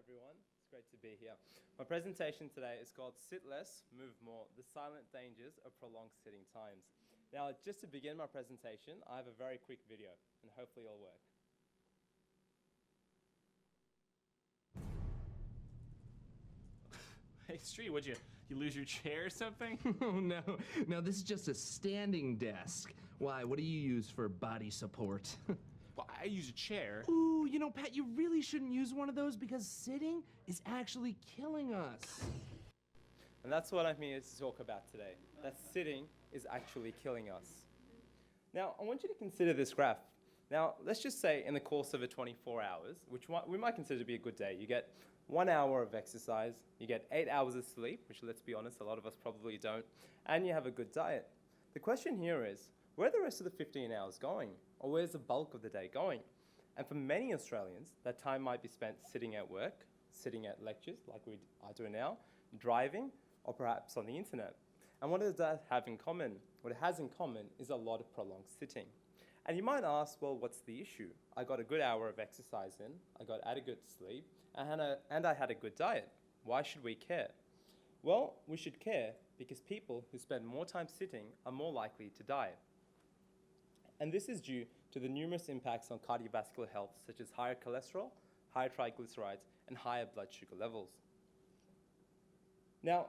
everyone. It's great to be here. My presentation today is called Sit Less, Move More, the Silent Dangers of Prolonged Sitting Times. Now, just to begin my presentation, I have a very quick video, and hopefully it'll work. Hey, Street, what'd you lose your chair or something? Oh, no. No, this is just a standing desk. Why, what do you use for body support? Well, I use a chair. Ooh, you know, Pat, you really shouldn't use one of those because sitting is actually killing us. And that's what I'm here to talk about today, that sitting is actually killing us. Now, I want you to consider this graph. Now, let's just say in the course of a 24 hours, which we might consider to be a good day, you get 1 hour of exercise, you get 8 hours of sleep, which let's be honest, a lot of us probably don't, and you have a good diet. The question here is, where are the rest of the 15 hours going? Or where's the bulk of the day going? And for many Australians, that time might be spent sitting at work, sitting at lectures like we are doing now, driving, or perhaps on the internet. And what does that have in common? What it has in common is a lot of prolonged sitting. And you might ask, well, what's the issue? I got a good hour of exercise in, I got adequate sleep, and I had a good diet. Why should we care? Well, we should care because people who spend more time sitting are more likely to die. And this is due to the numerous impacts on cardiovascular health, such as higher cholesterol, higher triglycerides, and higher blood sugar levels. Now,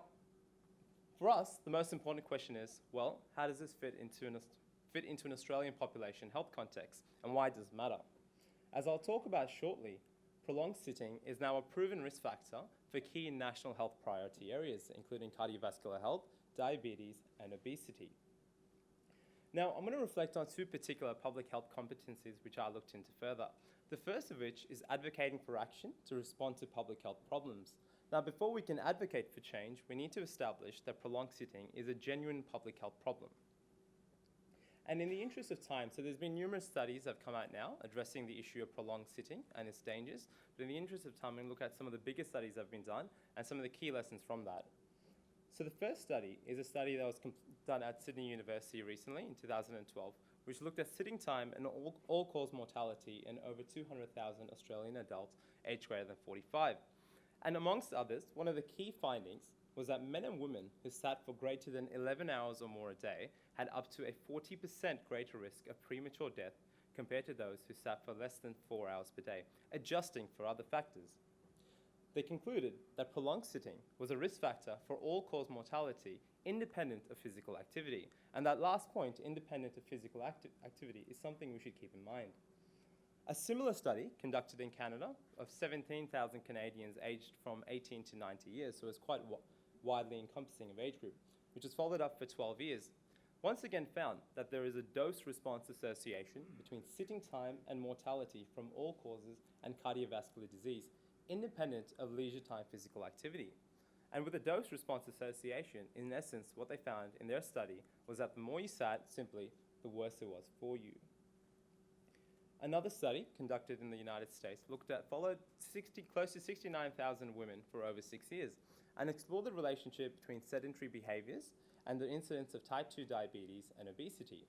for us, the most important question is, well, how does this fit into an Australian population health context, and why does it matter? As I'll talk about shortly, prolonged sitting is now a proven risk factor for key national health priority areas, including cardiovascular health, diabetes, and obesity. Now, I'm going to reflect on two particular public health competencies which I looked into further. The first of which is advocating for action to respond to public health problems. Now, before we can advocate for change, we need to establish that prolonged sitting is a genuine public health problem. And in the interest of time, so there's been numerous studies that have come out now addressing the issue of prolonged sitting and its dangers. But in the interest of time, I'm going to look at some of the biggest studies that have been done and some of the key lessons from that. So the first study is a study that was done at Sydney University recently in 2012, which looked at sitting time and all-cause mortality in over 200,000 Australian adults aged greater than 45. And amongst others, one of the key findings was that men and women who sat for greater than 11 hours or more a day had up to a 40% greater risk of premature death compared to those who sat for less than 4 hours per day, adjusting for other factors. They concluded that prolonged sitting was a risk factor for all-cause mortality independent of physical activity. And that last point, independent of physical activity, is something we should keep in mind. A similar study conducted in Canada of 17,000 Canadians aged from 18 to 90 years, so it's quite widely encompassing of age group, which was followed up for 12 years, once again found that there is a dose-response association between sitting time and mortality from all causes and cardiovascular disease, independent of leisure time physical activity. And with a dose-response association, in essence, what they found in their study was that the more you sat, simply, the worse it was for you. Another study conducted in the United States followed close to 69,000 women for over 6 years and explored the relationship between sedentary behaviors and the incidence of type 2 diabetes and obesity.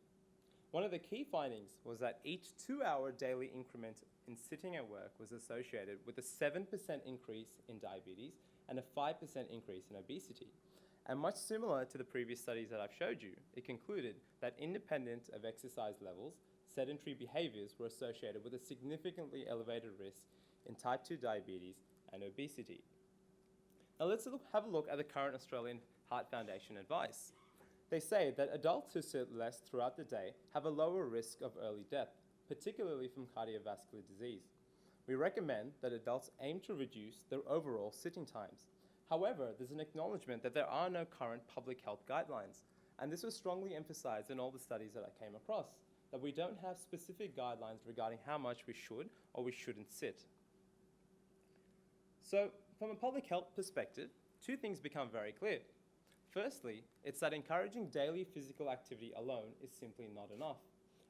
One of the key findings was that each 2-hour daily increment in sitting at work was associated with a 7% increase in diabetes and a 5% increase in obesity. And much similar to the previous studies that I've showed you, it concluded that independent of exercise levels, sedentary behaviors were associated with a significantly elevated risk in type 2 diabetes and obesity. Now let's have a look at the current Australian Heart Foundation advice. They say that adults who sit less throughout the day have a lower risk of early death, particularly from cardiovascular disease. We recommend that adults aim to reduce their overall sitting times. However, there's an acknowledgement that there are no current public health guidelines, and this was strongly emphasized in all the studies that I came across, that we don't have specific guidelines regarding how much we should or we shouldn't sit. So, from a public health perspective, two things become very clear. Firstly, it's that encouraging daily physical activity alone is simply not enough.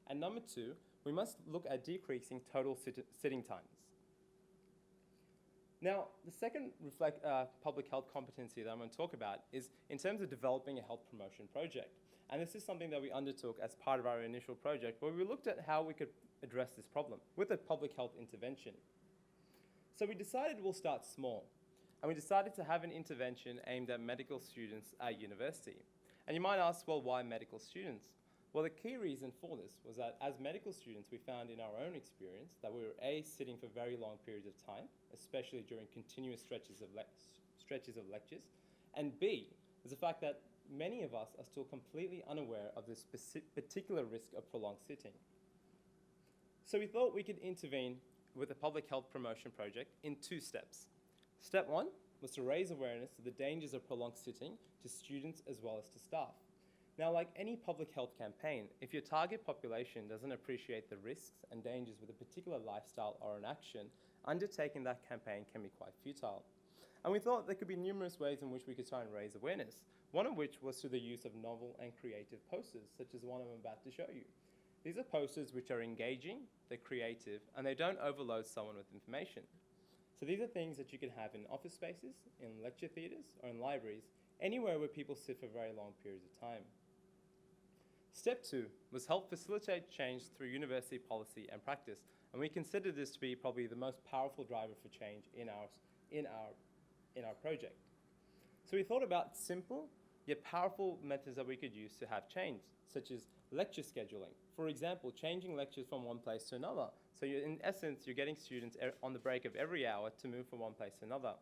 And number two, we must look at decreasing total sitting times. Now, the second public health competency that I'm going to talk about is in terms of developing a health promotion project. And this is something that we undertook as part of our initial project, where we looked at how we could address this problem with a public health intervention. So we decided we'll start small, and we decided to have an intervention aimed at medical students at university. And you might ask, well, why medical students? Well, the key reason for this was that as medical students, we found in our own experience that we were A, sitting for very long periods of time, especially during continuous stretches of lectures, and B, is the fact that many of us are still completely unaware of this particular risk of prolonged sitting. So we thought we could intervene with a public health promotion project in 2 steps. Step 1 was to raise awareness of the dangers of prolonged sitting to students as well as to staff. Now, like any public health campaign, if your target population doesn't appreciate the risks and dangers with a particular lifestyle or an action, undertaking that campaign can be quite futile. And we thought there could be numerous ways in which we could try and raise awareness, one of which was through the use of novel and creative posters, such as the one I'm about to show you. These are posters which are engaging, they're creative, and they don't overload someone with information. So these are things that you can have in office spaces, in lecture theatres, or in libraries, anywhere where people sit for very long periods of time. Step 2 was help facilitate change through university policy and practice, and we consider this to be probably the most powerful driver for change in our project. So we thought about simple yet powerful methods that we could use to have change, such as lecture scheduling. For example, changing lectures from one place to another. So in essence, you're getting students on the break of every hour to move from one place to another.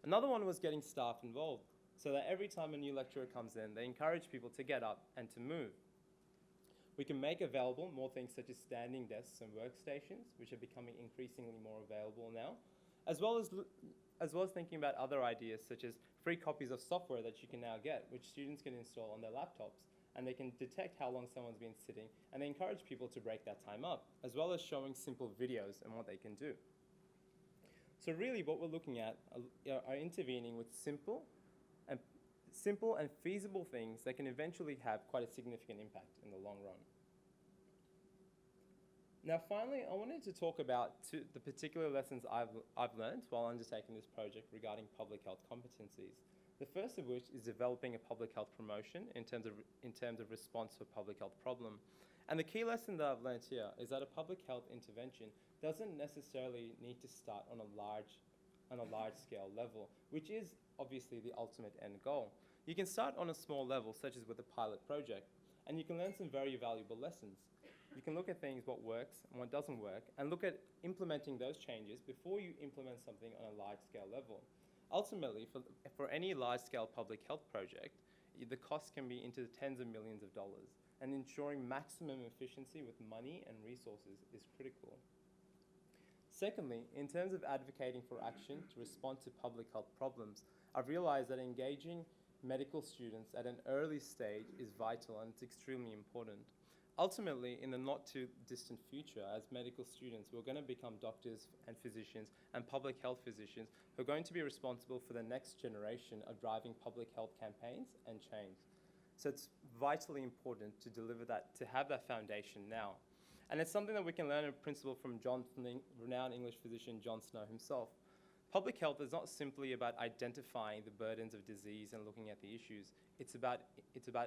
Another one was getting staff involved, so that every time a new lecturer comes in, they encourage people to get up and to move. We can make available more things such as standing desks and workstations, which are becoming increasingly more available now, as well as thinking about other ideas such as free copies of software that you can now get, which students can install on their laptops, and they can detect how long someone's been sitting, and they encourage people to break that time up, as well as showing simple videos and what they can do. So really what we're looking at are intervening with simple and feasible things that can eventually have quite a significant impact in the long run. Now finally, I wanted to talk about the particular lessons I've learned while undertaking this project regarding public health competencies. The first of which is developing a public health promotion in terms of response to a public health problem. And the key lesson that I've learned here is that a public health intervention doesn't necessarily need to start on a large scale level, which is obviously the ultimate end goal. You can start on a small level, such as with a pilot project, and you can learn some very valuable lessons. You can look at things, what works and what doesn't work, and look at implementing those changes before you implement something on a large scale level. Ultimately, for any large-scale public health project, the cost can be into the tens of millions of dollars, and ensuring maximum efficiency with money and resources is critical. Secondly, in terms of advocating for action to respond to public health problems, I've realized that engaging medical students at an early stage is vital and it's extremely important. Ultimately, in the not too distant future, as medical students, we're going to become doctors and physicians and public health physicians who are going to be responsible for the next generation of driving public health campaigns and change. So it's vitally important to deliver that, to have that foundation now. And it's something that we can learn in principle from renowned English physician John Snow himself. Public health is not simply about identifying the burdens of disease and looking at the issues. It's about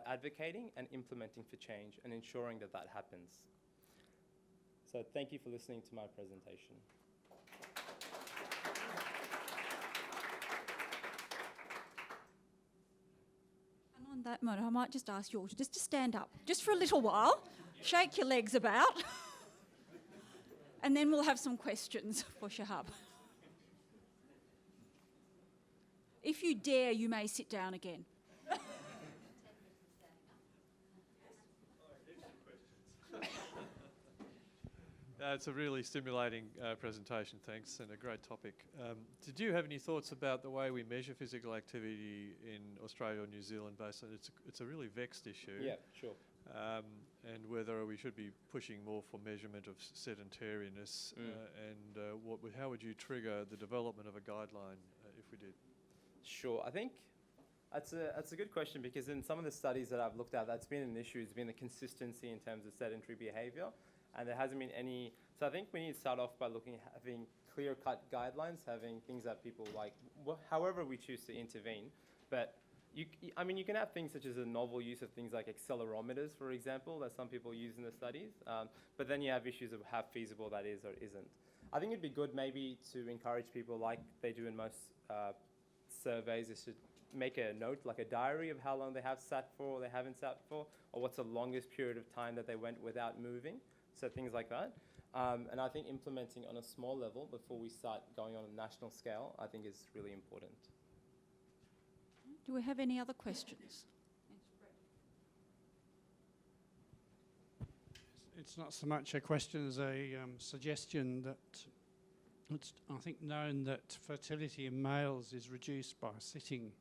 advocating and implementing for change and ensuring that that happens. So thank you for listening to my presentation. And on that note, I might just ask you all just to stand up, just for a little while, shake your legs about, and then we'll have some questions for Shahab. If you dare, you may sit down again. It's a really stimulating presentation, thanks, and a great topic. Did you have any thoughts about the way we measure physical activity in Australia or New Zealand based on it's a really vexed issue? Yeah, sure. And whether we should be pushing more for measurement of sedentariness and how would you trigger the development of a guideline if we did? Sure. I think that's a good question because in some of the studies that I've looked at, that's been an issue. It's been the consistency in terms of sedentary behaviour, and there hasn't been any. So I think we need to start off by having clear-cut guidelines, having things that people like, however we choose to intervene. But you can have things such as a novel use of things like accelerometers, for example, that some people use in the studies. But then you have issues of how feasible that is or isn't. I think it'd be good maybe to encourage people, like they do in most surveys, is to make a note, like a diary of how long they have sat for or they haven't sat for, or what's the longest period of time that they went without moving. So things like that. And I think implementing on a small level before we start going on a national scale, I think is really important. Do we have any other questions? It's not so much a question as a suggestion that it's, I think, known that fertility in males is reduced by sitting.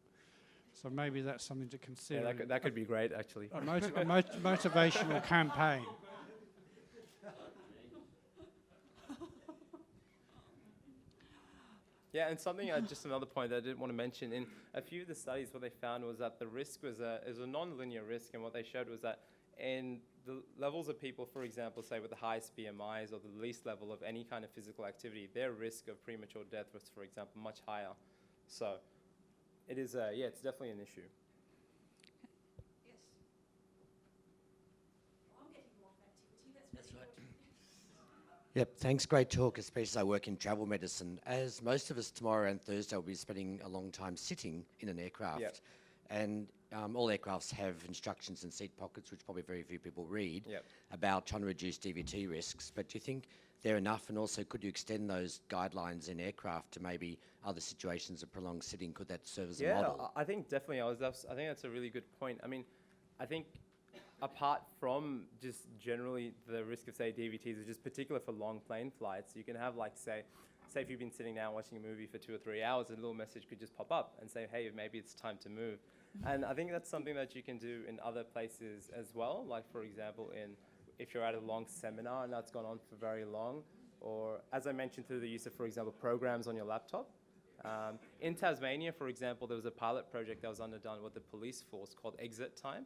So maybe that's something to consider. Yeah, that could be great, actually. A motivational campaign. Yeah, and something, just another point that I didn't want to mention, in a few of the studies what they found was that the risk was a non-linear risk, and what they showed was that in the levels of people, for example, say with the highest BMIs or the least level of any kind of physical activity, their risk of premature death was, for example, much higher. So it is, yeah, it's definitely an issue. Yes. Well, I'm getting more activity. That's right. Yep, thanks. Great talk, especially as I work in travel medicine. As most of us tomorrow and Thursday will be spending a long time sitting in an aircraft. Yep. And all aircrafts have instructions in seat pockets, which probably very few people read, Yep. about trying to reduce DVT risks. But do you think they're enough? And also, could you extend those guidelines in aircraft to maybe other situations of prolonged sitting? Could that serve as a model? Yeah, I think definitely. I think that's a really good point. I mean, I think apart from just generally the risk of, say, DVTs, is just particular for long plane flights, you can have, like, say if you've been sitting down watching a movie for 2 or 3 hours, a little message could just pop up and say, hey, maybe it's time to move. And I think that's something that you can do in other places as well. Like, for example, if you're at a long seminar and that's gone on for very long, or as I mentioned, through the use of, for example, programs on your laptop. In Tasmania, for example, there was a pilot project that was underdone with the police force called Exit Time.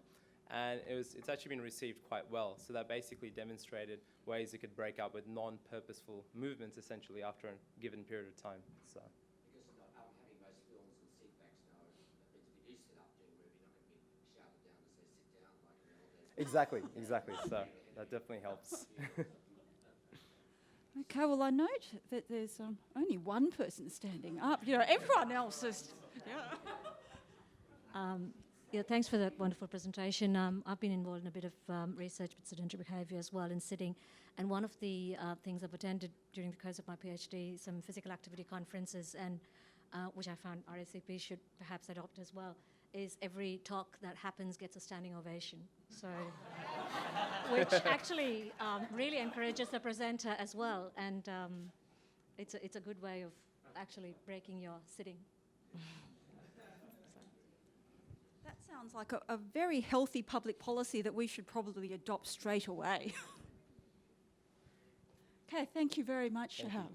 And it's actually been received quite well. So that basically demonstrated ways it could break up with non-purposeful movements, essentially, after a given period of time. So. Because having most films and seat backs now, that means if you do sit up during a movie, you're not going to be shouted down to say sit down like in the old days. Exactly. So that definitely helps. Okay, well, I note that there's only one person standing up. You know, everyone else is... Yeah, thanks for that wonderful presentation. I've been involved in a bit of research with sedentary behaviour as well in sitting, and one of the things I've attended during the course of my PhD, some physical activity conferences, and which I found RACP should perhaps adopt as well, is every talk that happens gets a standing ovation. So, which actually really encourages the presenter as well, and it's a good way of actually breaking your sitting. That sounds like a very healthy public policy that we should probably adopt straight away. Okay, thank you very much, Shahab.